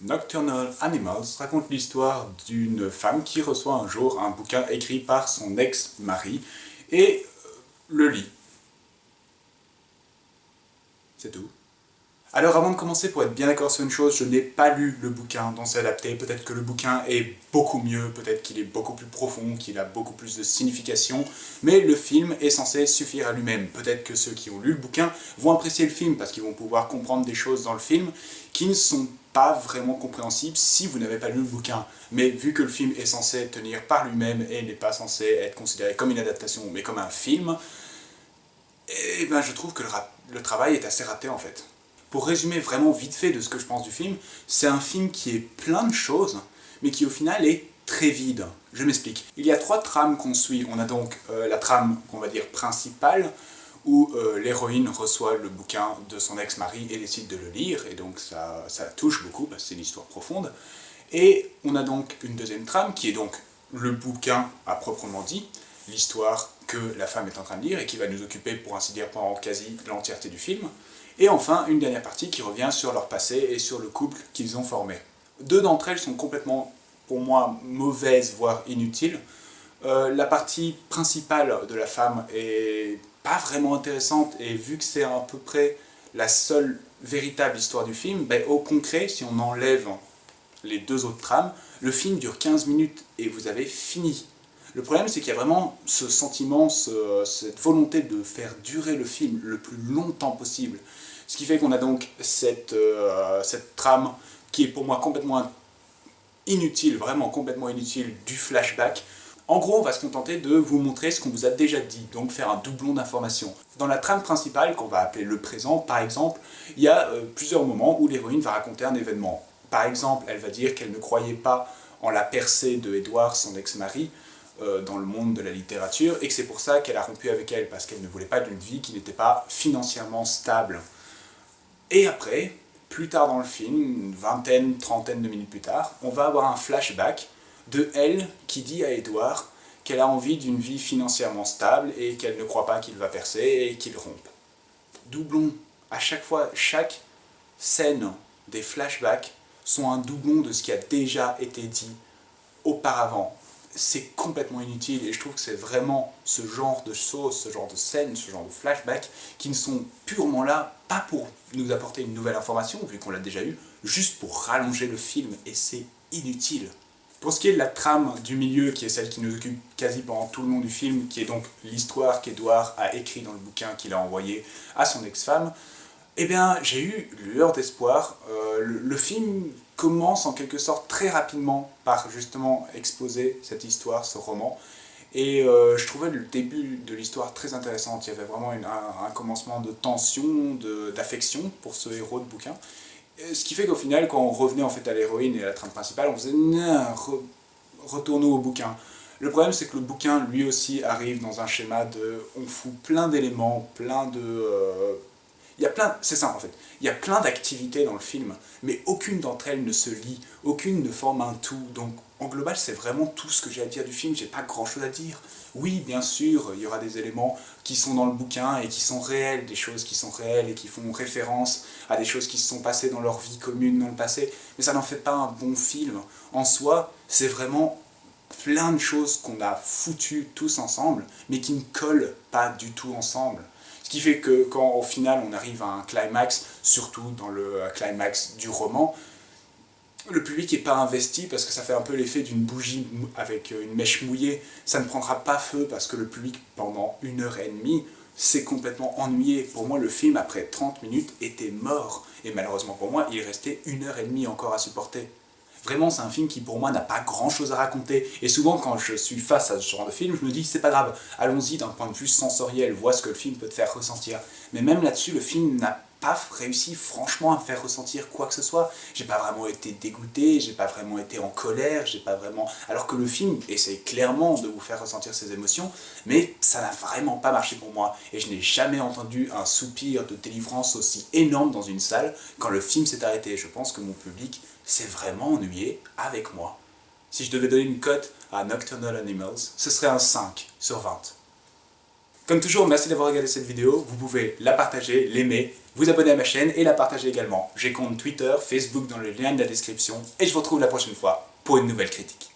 Nocturnal Animals raconte l'histoire d'une femme qui reçoit un jour un bouquin écrit par son ex-mari et le lit. C'est tout. Alors avant de commencer, pour être bien d'accord sur une chose, je n'ai pas lu le bouquin dont c'est adapté. Peut-être que le bouquin est beaucoup mieux, peut-être qu'il est beaucoup plus profond, qu'il a beaucoup plus de signification, mais le film est censé suffire à lui-même. Peut-être que ceux qui ont lu le bouquin vont apprécier le film, parce qu'ils vont pouvoir comprendre des choses dans le film qui ne sont pas vraiment compréhensibles si vous n'avez pas lu le bouquin. Mais vu que le film est censé tenir par lui-même et n'est pas censé être considéré comme une adaptation, mais comme un film, eh ben je trouve que le travail est assez raté en fait. Pour résumer vraiment vite fait de ce que je pense du film, c'est un film qui est plein de choses, mais qui au final est très vide. Je m'explique. Il y a trois trames qu'on suit. On a donc la trame, qu'on va dire, principale, où l'héroïne reçoit le bouquin de son ex-mari et décide de le lire, et donc ça touche beaucoup, parce que c'est une histoire profonde. Et on a donc une deuxième trame, qui est donc le bouquin à proprement dit, l'histoire que la femme est en train de lire, et qui va nous occuper, pour ainsi dire, pendant quasi l'entièreté du film. Et enfin, une dernière partie qui revient sur leur passé et sur le couple qu'ils ont formé. Deux d'entre elles sont complètement, pour moi, mauvaises, voire inutiles. La partie principale de la femme est pas vraiment intéressante, et vu que c'est à peu près la seule véritable histoire du film, ben, au concret, si on enlève les deux autres trames, le film dure 15 minutes et vous avez fini. Le problème, c'est qu'il y a vraiment ce sentiment, cette volonté de faire durer le film le plus longtemps possible. Ce qui fait qu'on a donc cette trame qui est pour moi complètement inutile, vraiment complètement inutile, du flashback. En gros, on va se contenter de vous montrer ce qu'on vous a déjà dit, donc faire un doublon d'informations. Dans la trame principale, qu'on va appeler le présent, par exemple, il y a plusieurs moments où l'héroïne va raconter un événement. Par exemple, elle va dire qu'elle ne croyait pas en la percée de Edward, son ex-mari, dans le monde de la littérature, et que c'est pour ça qu'elle a rompu avec elle, parce qu'elle ne voulait pas d'une vie qui n'était pas financièrement stable. Et après, plus tard dans le film, une vingtaine, trentaine de minutes plus tard, on va avoir un flashback de elle qui dit à Edward qu'elle a envie d'une vie financièrement stable et qu'elle ne croit pas qu'il va percer et qu'il rompe. Doublon. À chaque fois, chaque scène des flashbacks sont un doublon de ce qui a déjà été dit auparavant. C'est complètement inutile, et je trouve que c'est vraiment ce genre de choses, ce genre de scènes, ce genre de flashbacks qui ne sont purement là, pas pour nous apporter une nouvelle information, vu qu'on l'a déjà eu, juste pour rallonger le film, et c'est inutile. Pour ce qui est de la trame du milieu, qui est celle qui nous occupe quasi pendant tout le long du film, qui est donc l'histoire qu'Edward a écrite dans le bouquin qu'il a envoyé à son ex-femme, eh bien, j'ai eu lueur d'espoir. Le film commence en quelque sorte très rapidement par justement exposer cette histoire, ce roman. Et je trouvais le début de l'histoire très intéressante. Il y avait vraiment un commencement de tension, d'affection pour ce héros de bouquin. Ce qui fait qu'au final, quand on revenait en fait à l'héroïne et à la trame principale, on faisait retournons au bouquin. Le problème, c'est que le bouquin, lui aussi, arrive dans un schéma de... On fout plein d'éléments, plein de... il y a plein, c'est ça en fait, il y a plein d'activités dans le film, mais aucune d'entre elles ne se lie, aucune ne forme un tout, donc en global c'est vraiment tout ce que j'ai à dire du film, j'ai pas grand chose à dire. Oui, bien sûr, il y aura des éléments qui sont dans le bouquin et qui sont réels, des choses qui sont réelles et qui font référence à des choses qui se sont passées dans leur vie commune dans le passé, mais ça n'en fait pas un bon film. En soi, c'est vraiment plein de choses qu'on a foutues tous ensemble, mais qui ne collent pas du tout ensemble. Ce qui fait que quand au final on arrive à un climax, surtout dans le climax du roman, le public n'est pas investi parce que ça fait un peu l'effet d'une bougie avec une mèche mouillée. Ça ne prendra pas feu parce que le public, pendant 1 heure et demie, s'est complètement ennuyé. Pour moi, le film, après 30 minutes, était mort. Et malheureusement pour moi, il restait 1 heure et demie encore à supporter. Vraiment, c'est un film qui, pour moi, n'a pas grand-chose à raconter. Et souvent, quand je suis face à ce genre de film, je me dis, c'est pas grave, allons-y d'un point de vue sensoriel, vois ce que le film peut te faire ressentir. Mais même là-dessus, le film n'a pas réussi franchement à me faire ressentir quoi que ce soit. J'ai pas vraiment été dégoûté, j'ai pas vraiment été en colère, j'ai pas vraiment... Alors que le film essaie clairement de vous faire ressentir ces émotions, mais ça n'a vraiment pas marché pour moi. Et je n'ai jamais entendu un soupir de délivrance aussi énorme dans une salle quand le film s'est arrêté. Je pense que mon public s'est vraiment ennuyé avec moi. Si je devais donner une cote à Nocturnal Animals, ce serait un 5 sur 20. Comme toujours, merci d'avoir regardé cette vidéo. Vous pouvez la partager, l'aimer, vous abonner à ma chaîne et la partager également. J'ai compte Twitter, Facebook dans le lien de la description et je vous retrouve la prochaine fois pour une nouvelle critique.